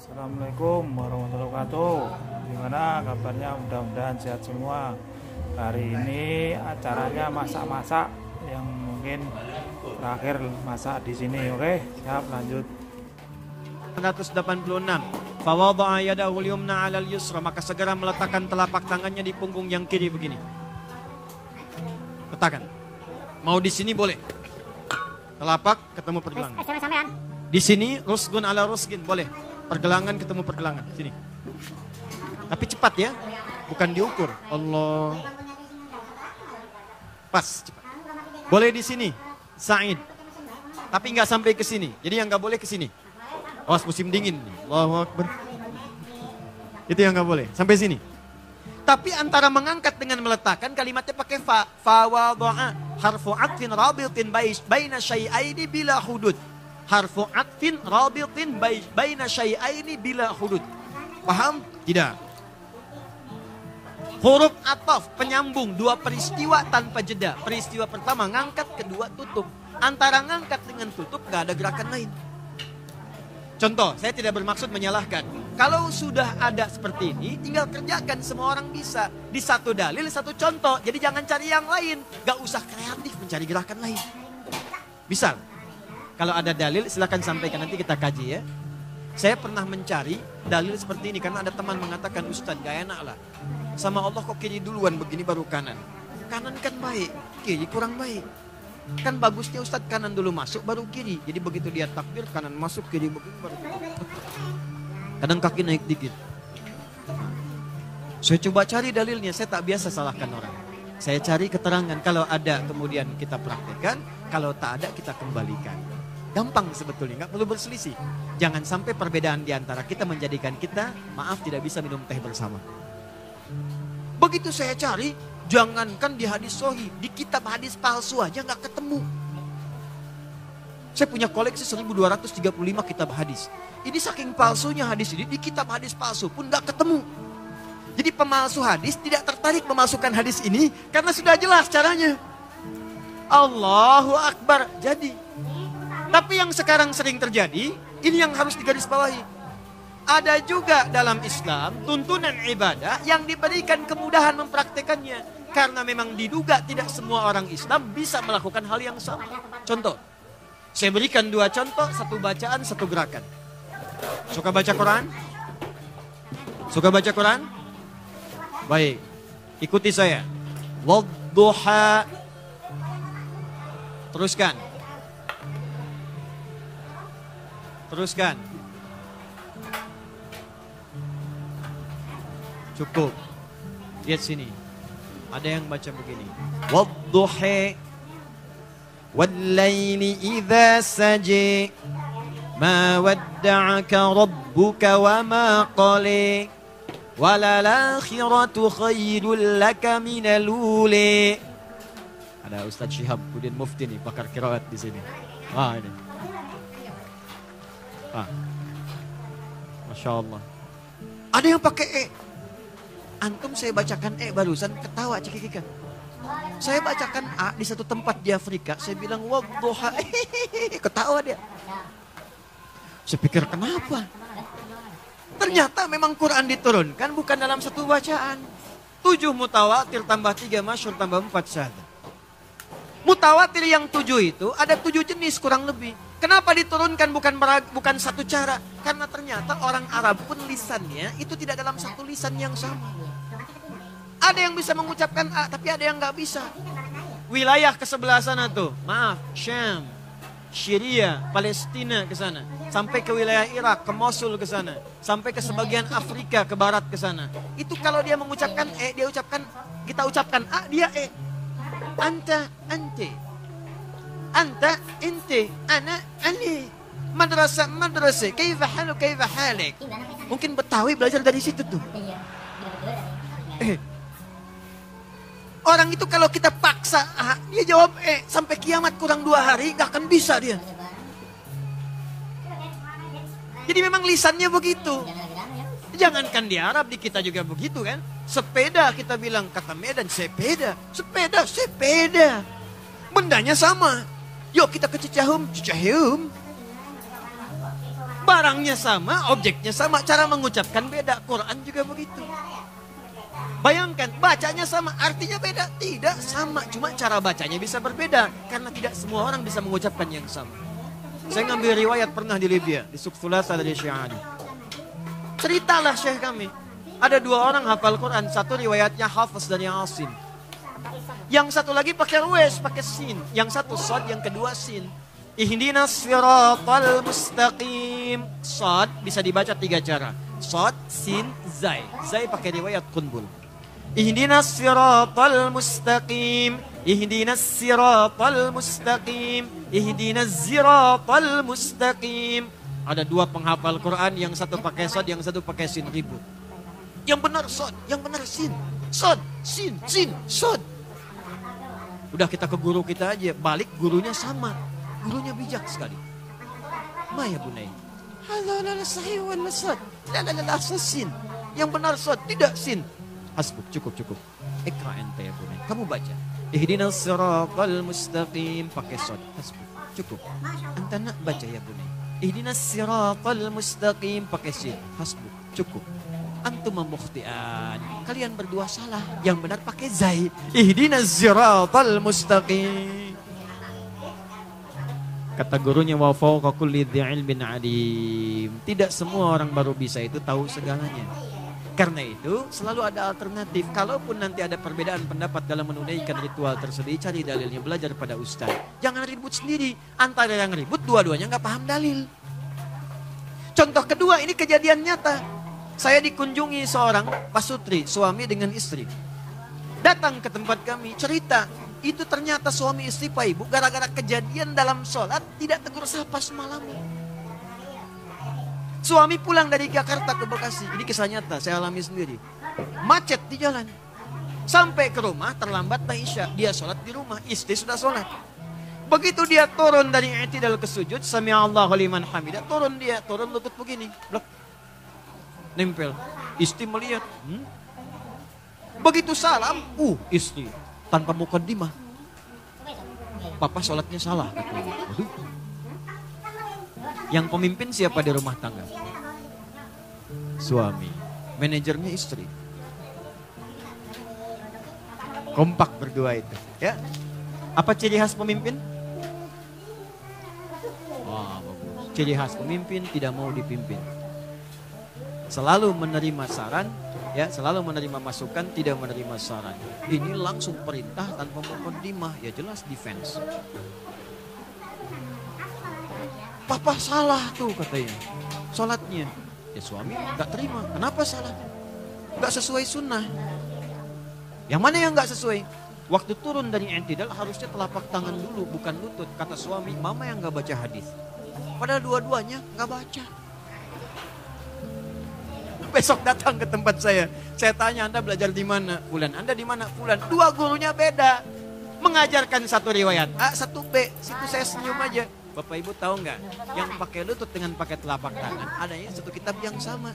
Assalamualaikum warahmatullahi wabarakatuh. Gimana kabarnya? Mudah-mudahan sehat semua. Hari ini acaranya masak-masak yang mungkin terakhir masak di sini. Oke, siap lanjut. 186. Fawadha'a yadahu al-yumna 'alal yusra, maka segera meletakkan telapak tangannya di punggung yang kiri begini. Letakkan. Mau di sini boleh. Telapak ketemu pergelangan. Di sini rusgun ala rusgin boleh. Pergelangan ketemu pergelangan. Sini. Tapi cepat ya. Bukan diukur. Allah. Pas, cepat. Boleh di sini. Sa'id. Tapi nggak sampai ke sini. Jadi yang nggak boleh ke sini. Awas musim dingin. Allahu Akbar. Itu yang nggak boleh. Sampai sini. Tapi antara mengangkat dengan meletakkan kalimatnya pakai fa. Fawadha'a. Harfu atfin rabitin baina syai'aini bila hudud. Harfu atfin rabitin baina syai'aini bila hudud. Paham? Tidak. Huruf ataf penyambung dua peristiwa tanpa jeda. Peristiwa pertama ngangkat, kedua tutup. Antara ngangkat dengan tutup gak ada gerakan lain. Contoh, saya tidak bermaksud menyalahkan. Kalau sudah ada seperti ini, tinggal kerjakan, semua orang bisa. Di satu dalil, satu contoh. Jadi jangan cari yang lain. Gak usah kreatif mencari gerakan lain. Bisa. Kalau ada dalil silakan sampaikan, nanti kita kaji ya. Saya pernah mencari dalil seperti ini karena ada teman mengatakan, Ustadz gak enak lah. Sama Allah kok kiri duluan begini baru kanan. Kanan kan baik, kiri kurang baik. Kan bagusnya Ustadz kanan dulu masuk baru kiri. Jadi begitu dia takbir kanan masuk kiri begini baru kiri. Kadang kaki naik dikit. Saya coba cari dalilnya, saya tak biasa salahkan orang. Saya cari keterangan, kalau ada kemudian kita praktekkan, kalau tak ada kita kembalikan. Gampang sebetulnya, nggak perlu berselisih. Jangan sampai perbedaan di antara kita menjadikan kita, maaf, tidak bisa minum teh bersama. Begitu saya cari, jangankan di hadis sahih, di kitab hadis palsu aja nggak ketemu. Saya punya koleksi 1235 kitab hadis. Ini saking palsunya hadis ini, di kitab hadis palsu pun nggak ketemu. Jadi pemalsu hadis tidak tertarik memasukkan hadis ini karena sudah jelas caranya. Allahu Akbar. Jadi tapi yang sekarang sering terjadi, ini yang harus digarisbawahi. Ada juga dalam Islam tuntunan ibadah yang diberikan kemudahan mempraktekannya. Karena memang diduga tidak semua orang Islam bisa melakukan hal yang sama. Contoh, saya berikan dua contoh, satu bacaan, satu gerakan. Suka baca Quran? Suka baca Quran? Baik, ikuti saya. Wadduha. Teruskan. Teruskan. Cukup. Lihat sini. Ada yang baca begini. Wadduha wal-laili idza saji ma wadda'aka rabbuka wa ma qali walal-akhiratu khairul laka minal uli. Ada Ustaz Syihabuddin Mufti nih, pakar qiraat di sini. Ini. Masya Allah. Ada yang pakai E. Antum saya bacakan E barusan ketawa cekikikan. Saya bacakan A di satu tempat di Afrika. Saya bilang wadduha. Ketawa dia. Saya pikir kenapa? Ternyata memang Quran diturunkan bukan dalam satu bacaan. 7 mutawatir tambah 3 masyhur tambah 4 syahadat. Mutawatir yang 7 itu ada 7 jenis kurang lebih. Kenapa diturunkan bukan satu cara? Karena ternyata orang Arab pun lisannya itu tidak dalam satu lisan yang sama. Ada yang bisa mengucapkan A, tapi ada yang nggak bisa. Wilayah ke sebelah sana tuh, maaf, Syam, Syria, Palestina ke sana. Sampai ke wilayah Irak, ke Mosul ke sana. Sampai ke sebagian Afrika, ke barat ke sana. Itu kalau dia mengucapkan E, kita ucapkan A, dia E. Anta, ante. Anta, inti, ana, ani. Madrasah, kaifa halu, kaifa halik. Mungkin Betawi belajar dari situ tuh. Orang itu kalau kita paksa A, dia jawab E. Sampai kiamat kurang 2 hari, gak akan bisa dia. Jadi memang lisannya begitu. Jangankan di Arab, di kita juga begitu kan. Sepeda kita bilang, kata Medan, sepeda. Sepeda, sepeda. Bendanya sama. Yuk kita ke Cicaheum, Cicaheum. Barang Orangnya sama, objeknya sama, cara mengucapkan beda. Quran juga begitu. Bayangkan, bacanya sama, artinya beda. Tidak sama, cuma cara bacanya bisa berbeda. Karena tidak semua orang bisa mengucapkan yang sama. Saya ngambil riwayat pernah di Libya, di Suqsulasa dari Syi'ani. Ceritalah Syekh kami. Ada 2 orang hafal Quran, satu riwayatnya Hafiz dari Asim. Yang satu lagi pakai ruwes, pakai sin. Yang satu sod, yang kedua sin. Ihdinas siratal mustaqim. Sod bisa dibaca 3 cara. Sod, sin, zai. Zai pakai riwayat Qunbul. Ihdinas siratal mustaqim. Ihdinas siratal mustaqim. Ihdinas siratal mustaqim. Ada 2 penghafal Quran, yang satu pakai sod, yang satu pakai sin, ribut. Yang benar sod, yang benar sin. Sod, sin, sod. Udah kita ke guru kita aja, balik gurunya sama. Gurunya bijak sekali. Maya bunai. Halo, sahih wala sod. La, sin. Yang benar sod, tidak sin. Hasbuk, cukup. Ikra ente ya bunai. Kamu baca. Ihdinas siratal mustaqim, pakai sod. Hasbuk, cukup. Anta nak baca ya bunai. Ihdinas siratal mustaqim, pakai sin. Hasbuk, cukup. Antum mukhtian. Kalian berdua salah. Yang benar pakai zai. Ihdinas siratal mustaqim. Kata gurunya, wa fawqa kulli dzi ilmin alim. Tidak semua orang baru bisa itu tahu segalanya. Karena itu selalu ada alternatif. Kalaupun nanti ada perbedaan pendapat dalam menunaikan ritual tersebut, cari dalilnya, belajar pada ustaz. Jangan ribut sendiri. Antara yang ribut, dua-duanya nggak paham dalil. Contoh kedua, ini kejadian nyata. Saya dikunjungi seorang pasutri, suami dengan istri. Datang ke tempat kami, cerita. Itu ternyata suami istri Pak Ibu gara-gara kejadian dalam sholat tidak tegur sapa semalam. Suami pulang dari Jakarta ke Bekasi. Ini kisah nyata, saya alami sendiri. Macet di jalan. Sampai ke rumah terlambatlah Isya. Dia sholat di rumah, istri sudah sholat. Begitu dia turun dari i'tidal ke sujud, sami'allahu liman hamidah, turun lutut begini. Blok. Nempel. Istri melihat. Begitu salam, istri. Tanpa mukaddimah. Papa sholatnya salah. Yang pemimpin siapa di rumah tangga? Suami. Manajernya istri. Kompak berdua itu. Ya. Apa ciri khas pemimpin? Wah, bagus. Ciri khas pemimpin tidak mau dipimpin. Selalu menerima saran, ya, selalu menerima masukan, tidak menerima saran. Ini langsung perintah tanpa mukaddimah, ya jelas defense. Papa salah tuh katanya, sholatnya. Ya suami nggak terima, kenapa salah? Nggak sesuai sunnah. Yang mana yang nggak sesuai? Waktu turun dari i'tidal harusnya telapak tangan dulu, bukan lutut. Kata suami, mama yang nggak baca hadis. Padahal dua-duanya nggak baca. Besok datang ke tempat saya tanya, Anda belajar di mana? Fulan. Anda di mana? Fulan. 2 gurunya beda. Mengajarkan satu riwayat A, satu B. Situ saya senyum aja. Bapak Ibu tahu nggak? Yang pakai lutut dengan pakai telapak tangan, adanya satu kitab yang sama.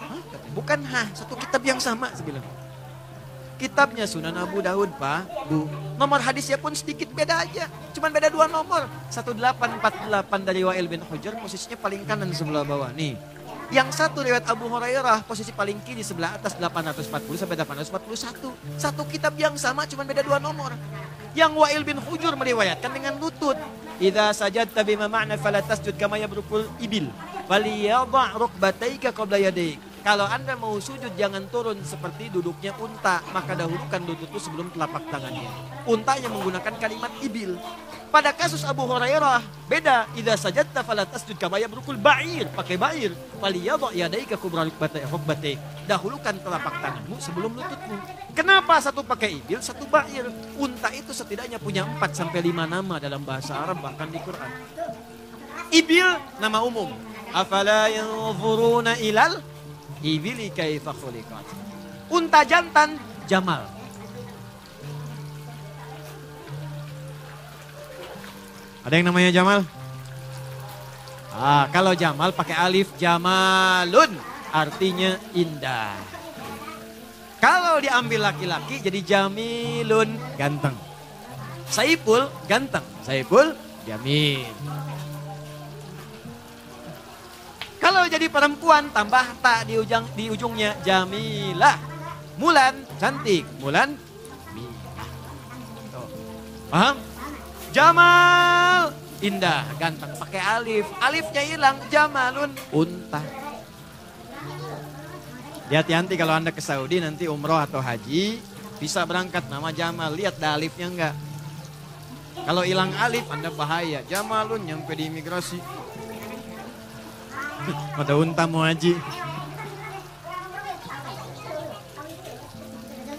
Hah? Bukan satu kitab yang sama, saya bilang. Kitabnya Sunan Abu Daud, Pak, Bu. Nomor hadisnya pun sedikit beda aja. Cuman beda 2 nomor. 1848 dari Wa'il bin Hujr, posisinya paling kanan sebelah bawah. Nih. Yang satu riwayat Abu Hurairah, posisi paling kiri sebelah atas 840 sampai 841. Satu kitab yang sama, cuma beda 2 nomor. Yang Wa'il bin Hujur meriwayatkan dengan lutut. Idza sajadta bima ma'na fala tasjud kama yabrukul ibil. Waliyadha' rukbataika qabla yadayk. Kalau Anda mau sujud jangan turun seperti duduknya unta, maka dahulukan lututku sebelum telapak tangannya. Untanya menggunakan kalimat ibil. Pada kasus Abu Hurairah beda. Idza sajadta fala tasjud kama yabrukul ba'ir, pakai ba'ir. Faliyadha' yadayka qabla rukbataik. Dahulukan telapak tanganmu sebelum lututmu. Kenapa satu pakai ibil, satu ba'ir? Unta itu setidaknya punya 4 sampai 5 nama dalam bahasa Arab, bahkan di Quran. Ibil nama umum. Afala yanzuruna ilal ibili kaifa khuliqat. Unta jantan Jamal. Ada yang namanya Jamal? Kalau Jamal pakai alif, Jamalun, artinya indah. Kalau diambil laki-laki jadi Jamilun, ganteng. Saiful, ganteng. Saiful, Jamil. Kalau jadi perempuan tambah ta di ujungnya Jamilah. Mulan cantik, Mulan Milah. Tuh. Paham? Jamal indah, ganteng, pakai alif. Alifnya hilang, Jamalun unta. Hati-hati kalau Anda ke Saudi nanti umroh atau haji, bisa berangkat nama Jamal, lihat dah alifnya enggak. Kalau hilang alif Anda bahaya, Jamalun nyampe di imigrasi. Ada unta mau haji.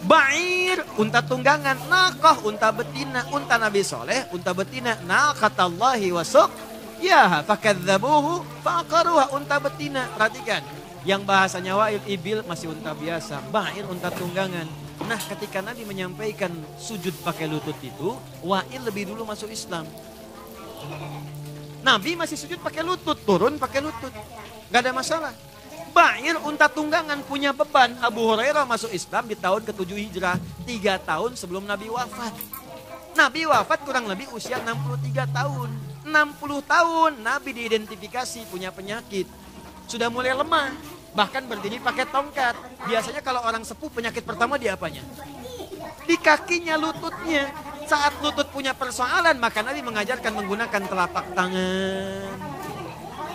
Ba'ir, unta tunggangan. Nakoh, unta betina. Unta Nabi Soleh, unta betina. Naqatallahi wasuk. Ya, fakadzabuhu faqaruha, unta betina. Perhatikan, yang bahasanya wa'il ibil masih unta biasa. Ba'ir, unta tunggangan. Nah, ketika Nabi menyampaikan sujud pakai lutut itu, wa'il lebih dulu masuk Islam. Nabi masih sujud pakai lutut, turun pakai lutut. Gak ada masalah. Ba'ir, unta tunggangan, punya beban. Abu Hurairah masuk Islam di tahun ke-7 Hijrah. 3 tahun sebelum Nabi wafat. Nabi wafat kurang lebih usia 63 tahun. 60 tahun Nabi diidentifikasi punya penyakit. Sudah mulai lemah. Bahkan berdiri pakai tongkat. Biasanya kalau orang sepuh penyakit pertama di apanya? Di kakinya, lututnya. Saat lutut punya persoalan, maka Nabi mengajarkan menggunakan telapak tangan.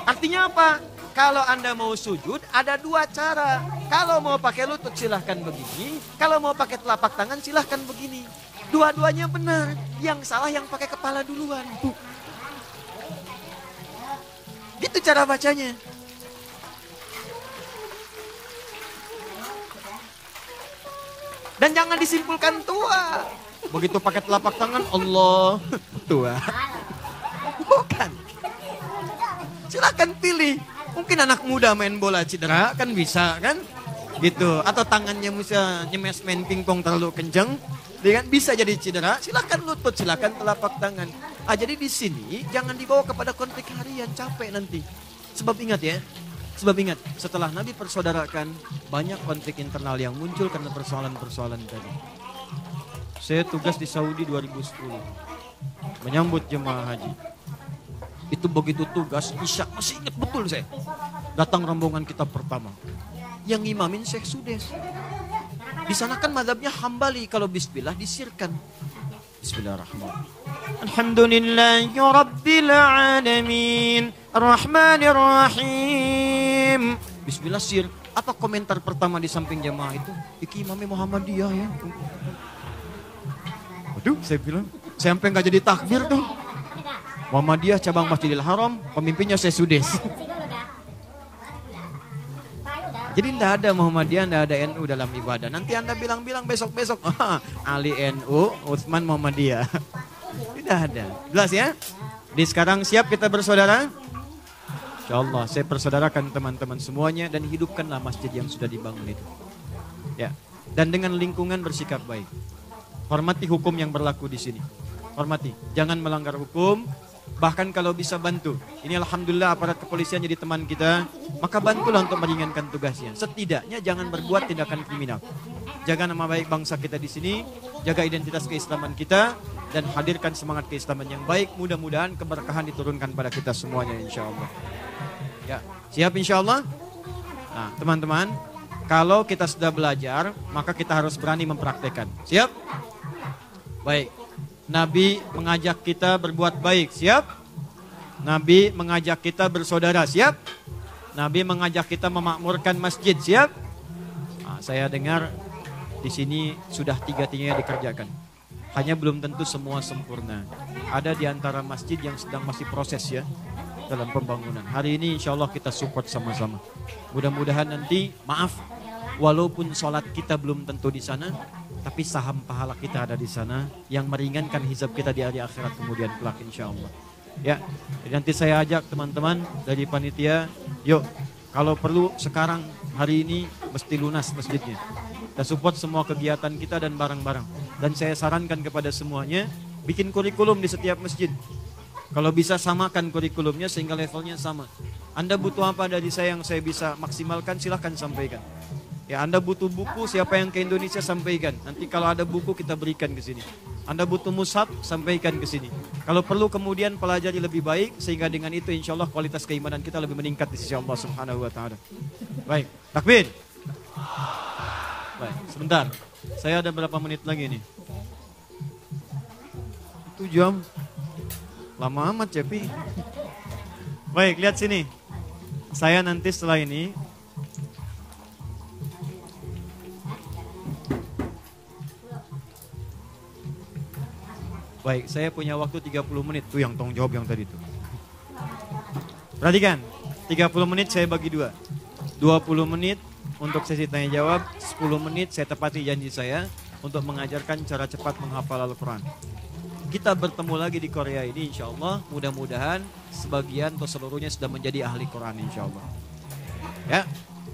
Artinya apa? Kalau Anda mau sujud, ada 2 cara. Kalau mau pakai lutut silahkan begini. Kalau mau pakai telapak tangan silahkan begini. Dua-duanya benar. Yang salah yang pakai kepala duluan. Gitu cara bacanya. Dan jangan disimpulkan tua. Begitu pakai telapak tangan, Allah tua. Bukan. Silakan pilih. Mungkin anak muda main bola cedera kan bisa kan? Gitu. Atau tangannya bisa nyemes main pingpong terlalu kenceng. Kan bisa jadi cedera. Silakan lutut, silakan telapak tangan. Jadi di sini jangan dibawa kepada konflik harian, capek nanti. Sebab ingat ya. Sebab ingat, setelah Nabi persaudarakan, banyak konflik internal yang muncul karena persoalan-persoalan tadi. Saya tugas di Saudi 2010. Menyambut jemaah haji. Itu begitu tugas, Isya, masih ingat betul saya. Datang rombongan kita pertama. Yang imamin Syekh Sudes. Di sana kan mazhabnya Hambali, kalau bismillah disirkan. Bismillahirrahmanirrahim. Alhamdulillahi Rabbil Alamin. Ar-Rahmanir-Rahim. Bismillah sir. Apa komentar pertama di samping jemaah itu? Iki imamnya Muhammadiyah ya. Waduh, saya bilang. Saya sampai gak jadi takbir tuh. Muhammadiyah cabang Masjidil Haram, pemimpinnya Syekh Sudes. Jadi tidak ada Muhammadiyah, tidak ada NU dalam ibadah. Nanti Anda bilang-bilang besok-besok, Ali NU, Utsman Muhammadiyah. Tidak ada. Jelas ya? Di sekarang siap kita bersaudara? Insyaallah saya persaudarakan teman-teman semuanya dan hidupkanlah masjid yang sudah dibangun itu. Ya. Dan dengan lingkungan bersikap baik. Hormati hukum yang berlaku di sini. Hormati, jangan melanggar hukum. Bahkan kalau bisa bantu. Ini alhamdulillah aparat kepolisian jadi teman kita. Maka bantulah untuk meringankan tugasnya. Setidaknya jangan berbuat tindakan kriminal. Jaga nama baik bangsa kita di sini. Jaga identitas keislaman kita. Dan hadirkan semangat keislaman yang baik. Mudah-mudahan keberkahan diturunkan pada kita semuanya insya Allah. Ya, siap insya Allah? Nah teman-teman. Kalau kita sudah belajar. Maka kita harus berani mempraktekkan. Siap? Baik. Nabi mengajak kita berbuat baik, siap? Nabi mengajak kita bersaudara, siap? Nabi mengajak kita memakmurkan masjid, siap? Nah, saya dengar di sini sudah 3-tiganya dikerjakan. Hanya belum tentu semua sempurna. Ada di antara masjid yang sedang masih proses ya dalam pembangunan. Hari ini insya Allah kita support sama-sama. Mudah-mudahan nanti, maaf, walaupun sholat kita belum tentu di sana, tapi saham pahala kita ada di sana yang meringankan hisab kita di hari akhirat kemudian kelak insya Allah. Ya, jadi nanti saya ajak teman-teman dari panitia, yuk kalau perlu sekarang hari ini mesti lunas masjidnya. Kita support semua kegiatan kita dan barang-barang. Dan saya sarankan kepada semuanya, bikin kurikulum di setiap masjid. Kalau bisa samakan kurikulumnya sehingga levelnya sama. Anda butuh apa dari saya yang saya bisa maksimalkan, silahkan sampaikan. Ya, Anda butuh buku, siapa yang ke Indonesia sampaikan. Nanti kalau ada buku kita berikan ke sini. Anda butuh mushaf, sampaikan ke sini. Kalau perlu kemudian pelajari lebih baik, sehingga dengan itu insya Allah kualitas keimanan kita lebih meningkat di sisi Allah Subhanahu Wa Taala. Baik, takbir. Baik, sebentar. Saya ada berapa menit lagi nih? 1 jam. Lama amat, Cepi. Baik, lihat sini. Saya nanti setelah ini baik, saya punya waktu 30 menit. Tuh yang tanggung jawab yang tadi tuh. Perhatikan, 30 menit saya bagi 2. 20 menit untuk sesi tanya jawab, 10 menit saya tepati janji saya untuk mengajarkan cara cepat menghafal Al-Quran. Kita bertemu lagi di Korea ini insya Allah, mudah-mudahan sebagian atau seluruhnya sudah menjadi ahli Quran insya Allah. Ya.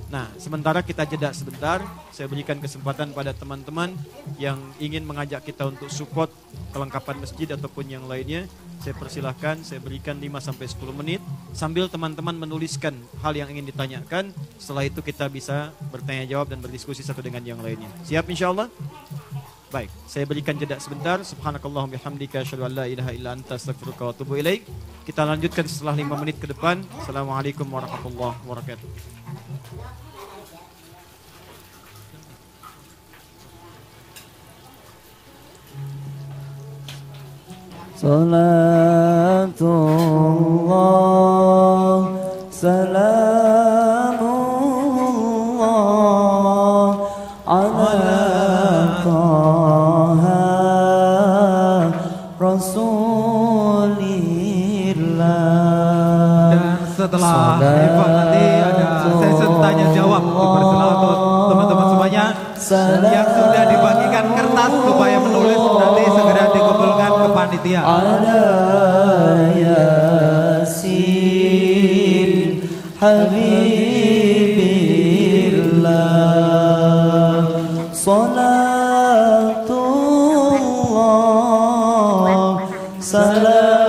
Nah, sementara kita jeda sebentar, saya berikan kesempatan pada teman-teman yang ingin mengajak kita untuk support kelengkapan masjid ataupun yang lainnya. Saya persilahkan, saya berikan 5-10 menit sambil teman-teman menuliskan hal yang ingin ditanyakan. Setelah itu kita bisa bertanya jawab dan berdiskusi satu dengan yang lainnya. Siap insya Allah? Baik, saya berikan jeda sebentar. Subhanakallahumma bihamdika asyhadu an la ilaha illa anta astaghfiruka wa atubu ilaik. Kita lanjutkan setelah 5 menit ke depan. Assalamualaikum warahmatullahi wabarakatuh. Salatullah salamullah ala taha rasulillah. Dan setelah Eva nanti ada sesi tanya jawab. Dipersilakan untuk teman-teman semuanya yang sudah dibagikan kertas supaya menulis nanti segera dikumpulkan ke panitia. Ala yasin habibillah salatullah salamullah